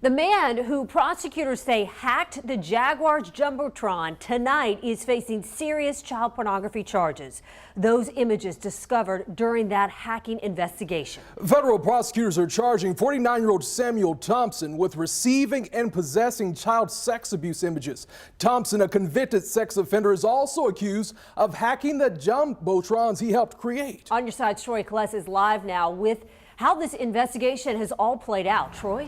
The man who prosecutors say hacked the Jaguars Jumbotron tonight is facing serious child pornography charges. Those images discovered during that hacking investigation. Federal prosecutors are charging 49-year-old Samuel Thompson with receiving and possessing child sex abuse images. Thompson, a convicted sex offender, is also accused of hacking the Jumbotrons he helped create. On your side, Troy Kless is live now with how this investigation has all played out. Troy?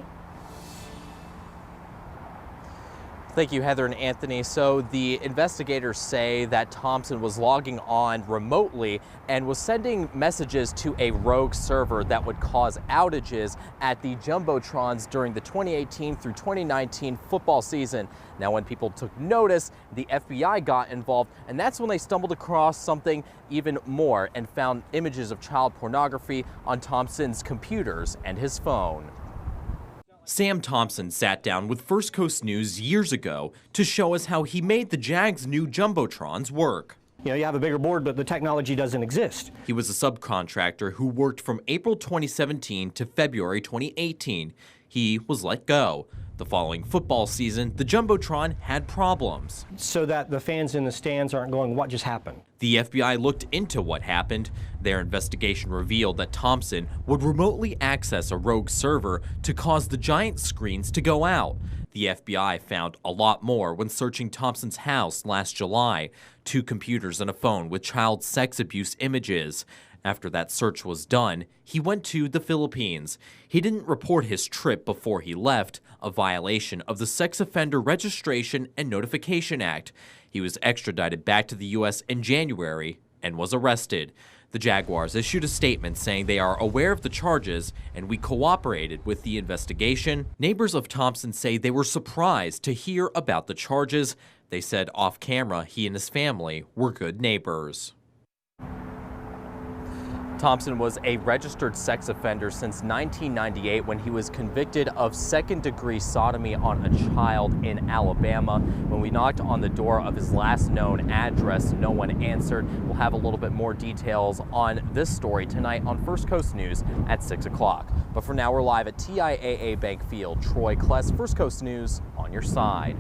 Thank you, Heather and Anthony. So the investigators say that Thompson was logging on remotely and was sending messages to a rogue server that would cause outages at the Jumbotrons during the 2018 through 2019 football season. Now, when people took notice, the FBI got involved, and that's when they stumbled across something even more and found images of child pornography on Thompson's computers and his phone. Sam Thompson sat down with First Coast News years ago to show us how he made the Jags' new Jumbotrons work. You know, you have a bigger board, but the technology doesn't exist. He was a subcontractor who worked from April 2017 to February 2018. He was let go. The following football season, the Jumbotron had problems. So that the fans in the stands aren't going, what just happened? The FBI looked into what happened. Their investigation revealed that Thompson would remotely access a rogue server to cause the giant screens to go out. The FBI found a lot more when searching Thompson's house last July. 2 computers and a phone with child sex abuse images. After that search was done, he went to the Philippines. He didn't report his trip before he left, a violation of the Sex Offender Registration and Notification Act. He was extradited back to the U.S. in January and was arrested. The Jaguars issued a statement saying they are aware of the charges and we cooperated with the investigation. Neighbors of Thompson say they were surprised to hear about the charges. They said off camera he and his family were good neighbors. Thompson was a registered sex offender since 1998 when he was convicted of second-degree sodomy on a child in Alabama. When we knocked on the door of his last known address, no one answered. We'll have a little bit more details on this story tonight on First Coast News at 6 o'clock. But for now, we're live at TIAA Bank Field. Troy Kless, First Coast News, on your side.